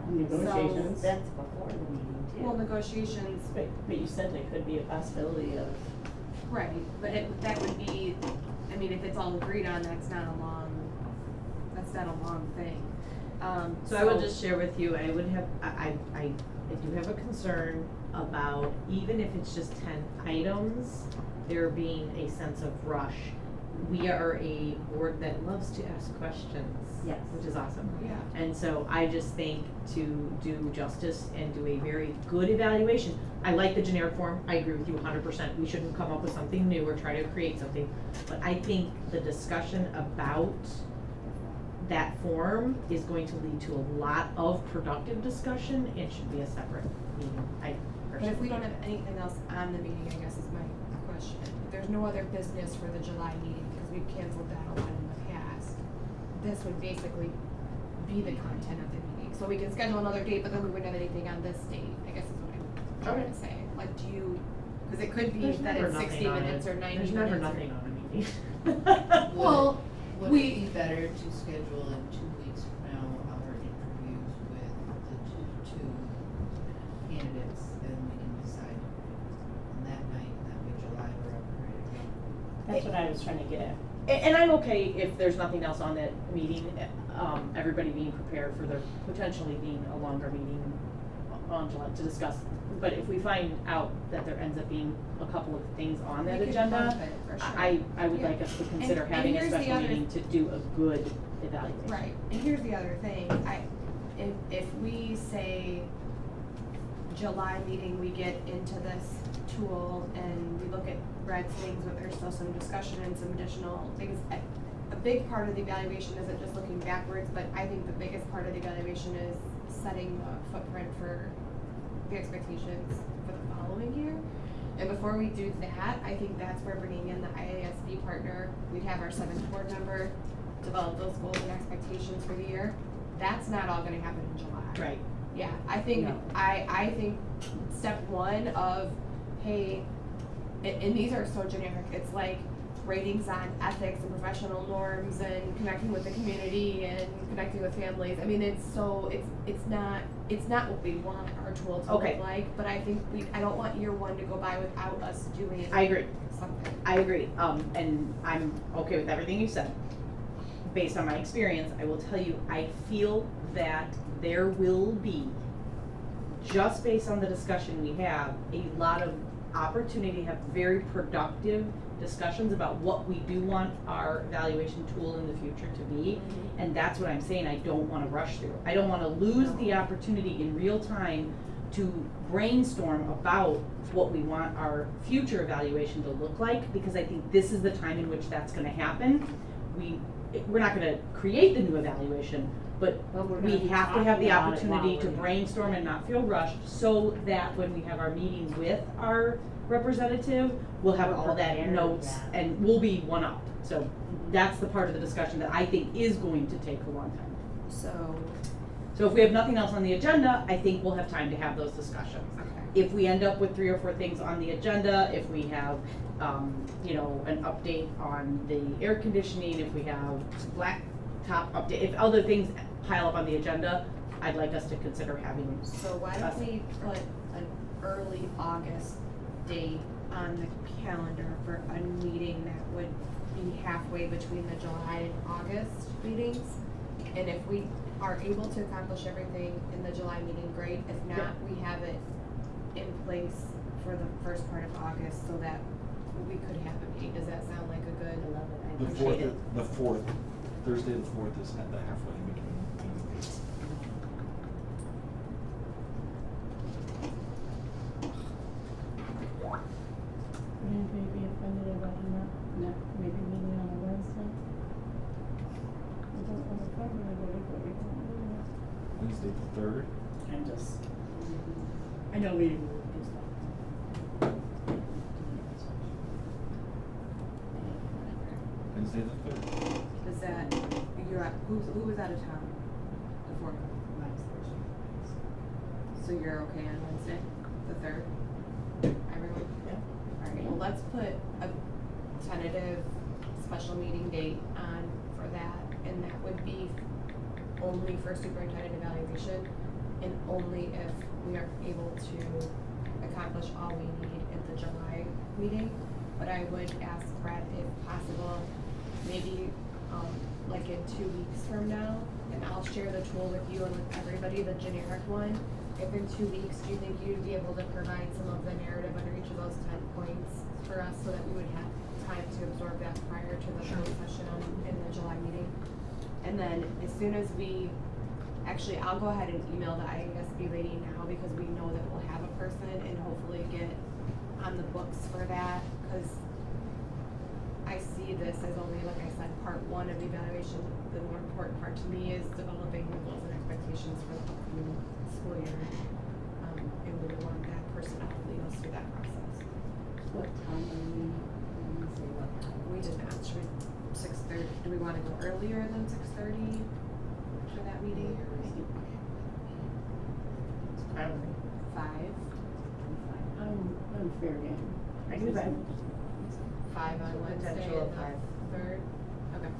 negotiations. That's before the meeting too. Well, negotiations, But you said there could be a possibility of. right, but that would be, I mean, if it's all agreed on, that's not a long thing. So I would just share with you, I would have, I do have a concern about, even if it's just 10 items, there being a sense of rush. We are a board that loves to ask questions. Yes. Which is awesome. Yeah. And so I just think to do justice and do a very good evaluation, I like the generic form, I agree with you 100%, we shouldn't come up with something new or try to create something. But I think the discussion about that form is going to lead to a lot of productive discussion and should be a separate meeting, I But personally. if we don't have anything else on the meeting, I guess is my question. If there's no other business for the July meeting, because we've canceled that a lot in the past, this would basically be the content of the meeting. So we can schedule another date, but then we wouldn't have anything on this date, I guess is what I'm trying to say. Like, do you, because it could be There's that never it's 60 nothing on minutes it. or 90 There's minutes. never or- nothing on a meeting. Well, Would we- it be better to schedule in 2 weeks from now our interviews with the two candidates, and we can decide on that night, that way July, we're up and ready to go? That's what I was trying to get at. And I'm okay if there's nothing else on that meeting, everybody being prepared for there potentially being a longer meeting on July to discuss. But if we find out that there ends up being a couple of things on that We could agenda, bump it, for sure. I would Yeah. like us to consider And having a here's the special other- meeting to do a good evaluation. Right, and here's the other thing, if we say July meeting, we get into this tool and we look at Brad's things, but there's still some discussion and some additional things. A big part of the evaluation isn't just looking backwards, but I think the biggest part of the evaluation is setting the footprint for the expectations for the following year. And before we do that, I think that's where bringing in the IASB partner, we'd have our 7th board member develop those goals and expectations for the year. That's not all gonna happen in July. Right. Yeah, I think, No. I think step one of, hey, and these are so generic, it's like ratings on ethics and professional norms and connecting with the community and connecting with families. I mean, it's not what we want our tool to Okay. look like, but I think I don't want year one to go by without us doing I agree. something. I agree, and I'm okay with everything you said. Based on my experience, I will tell you, I feel that there will be, just based on the discussion we have, a lot of opportunity to have very productive discussions about what we do want our evaluation tool in the future to be. And that's what I'm saying, I don't wanna rush through. I don't wanna lose the opportunity in real time to brainstorm about what we want our future evaluation to look like, because I think this is the time in which that's gonna happen. We're not gonna create the new evaluation, but But we're we gonna be have to have the talking about it opportunity while to we're- brainstorm and not feel rushed, so that when we have our meeting with our representative, we'll have We're all that prepared, notes yeah. and we'll be one up. So that's the part of the discussion that I think is going to take a long time. So, So if we have nothing else on the agenda, I think we'll have time to have those discussions. okay. If we end up with 3 or 4 things on the agenda, if we have, an update on the air conditioning, if we have blacktop update, if other things pile up on the agenda, I'd like us to consider having. So why don't we put an early August date on the calendar for a meeting that would be halfway between the July and August meetings? And if we are able to accomplish everything in the July meeting, great. If not, we have it in place for the first part of August so that we could have a meeting. Does that sound like a good? I love it, I The appreciate fourth, it. the fourth, Thursday the fourth is at the halfway in between meetings. Would anybody be offended about not maybe meeting on a Wednesday? I don't want to offend anybody, but we don't do that. Wednesday the third. I'm just, I know we. Wednesday the third. Is that, who was out of town? The fourth? So you're okay on Wednesday, the third? Everyone? Yeah. Alright, well, let's put a tentative special meeting date on for that, and that would be only for superintendent evaluation, and only if we are able to accomplish all we need at the July meeting. But I would ask Brett if possible, maybe, like in 2 weeks from now, and I'll share the tool with you and with everybody, the generic one. If in 2 weeks, do you think you'd be able to provide some of the narrative under each of those 10 points for us so that we would have time to absorb that prior to the closed session in the July meeting? And then as soon as actually, I'll go ahead and email the IASB lady now because we know that we'll have a person and hopefully get on the books for that, because I see this as only, like I said, part one of the evaluation. The more important part to me is developing the goals and expectations for the upcoming school year. And we would want that person to help lead us through that process. What time are we, let me say what time? We did not, should we, 6:30, do we wanna go earlier than 6:30 for that meeting? I don't think. 5? I'm fair game. I can do 5 on Wednesday Potential of and five. the 3rd? Okay.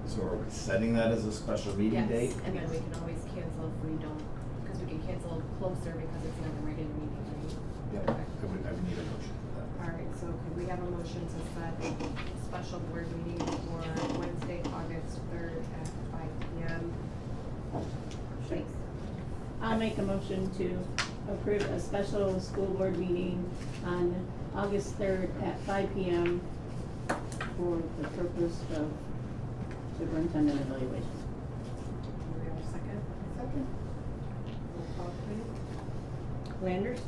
So are we setting that as a special meeting date? Yes, and then we can always cancel if we don't, because we can cancel closer because it's not a regular meeting, right? Yeah, I would need a motion for that. Alright, so could we have a motion to set a special board meeting for Wednesday, August 3rd at 5 p.m.? Please. I'll make a motion to approve a special school board meeting on August 3rd at 5 p.m. for the purpose of superintendent evaluation. Do we have a second? Second. Roll call, please. Landers?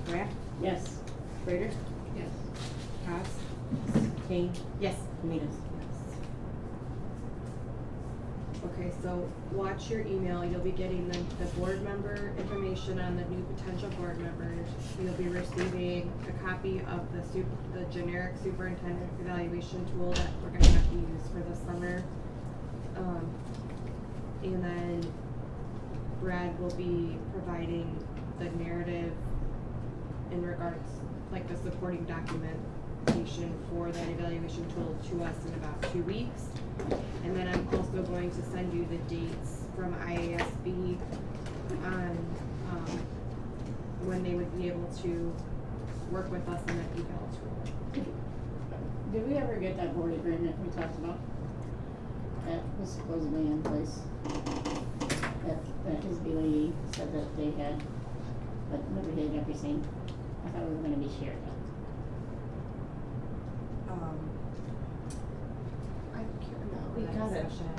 Rapp? Yes. Schrader? Yes. Cost? Kane? Yes. Demunis? Okay, so watch your email, you'll be getting the board member information on the new potential board members. You'll be receiving a copy of the generic superintendent evaluation tool that we're gonna have to use for the summer. And then Brad will be providing the narrative in regards, like the supporting documentation for that evaluation tool to us in about 2 weeks. And then I'm also going to send you the dates from IASB on, when they would be able to work with us on that eval tool. Did we ever get that board agreement we talked about? That was supposedly in place. That his lady said that they had, but nobody had ever seen. I thought it was gonna be shared. I can't remember We that got it. session.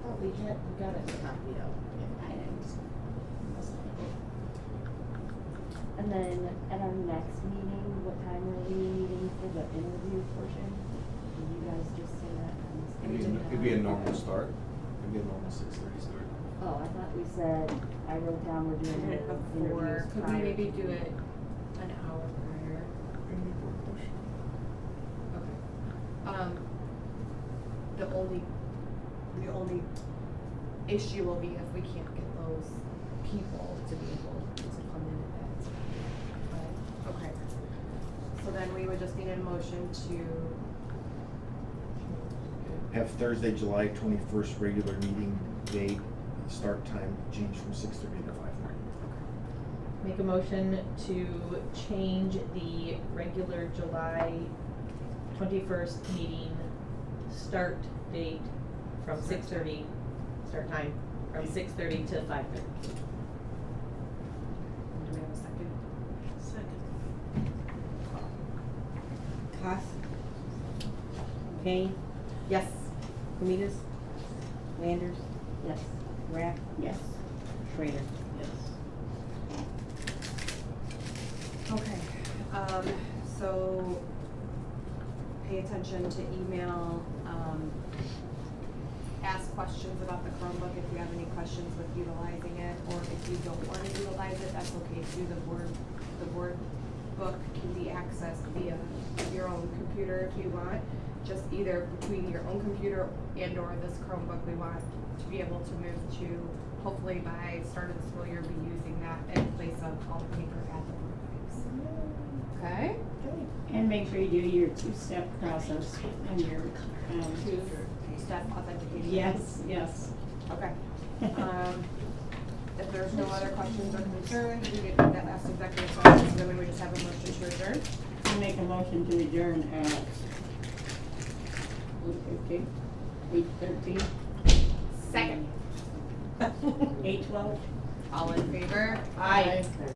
Oh, we got a copy of. I didn't. And then at our next meeting, what time are we meeting for the interview portion? Did you guys just say that? It'd be a normal start, it'd be a normal 6:30 start. Oh, I thought we said, I wrote down we're doing Minute the before, interviews could we prior maybe to do the- it an hour prior? Okay. The only issue will be if we can't get those people to be able to come in at that time. But, okay. So then we would just need a motion to, Have Thursday, July 21st regular meeting date, start time change from 6:30 to 5:30. Make a motion to change the regular July 21st meeting start date from 6:30, start time from 6:30 to 5:30. do we have a second? Second. Cost? Kane? Yes. Kumitas? Landers? Yes. Raff? Yes. Schrader? Yes. Okay, so pay attention to email, ask questions about the Chromebook if you have any questions with utilizing it, or if you don't wanna utilize it, that's okay too, the board book can be accessed via your own computer if you want, just either between your own computer and or this Chromebook, we want to be able to move to, hopefully by start of the school year, be using that in place of all the paper at the board. Okay? And make sure you do your two-step process on your, Two-step authentication. yes, yes. Okay. If there's no other questions or concerns, we did that last executive session, so then we would just have a motion to adjourn. I make a motion to adjourn at 8:13. Second. 8:12. All in favor? Aye.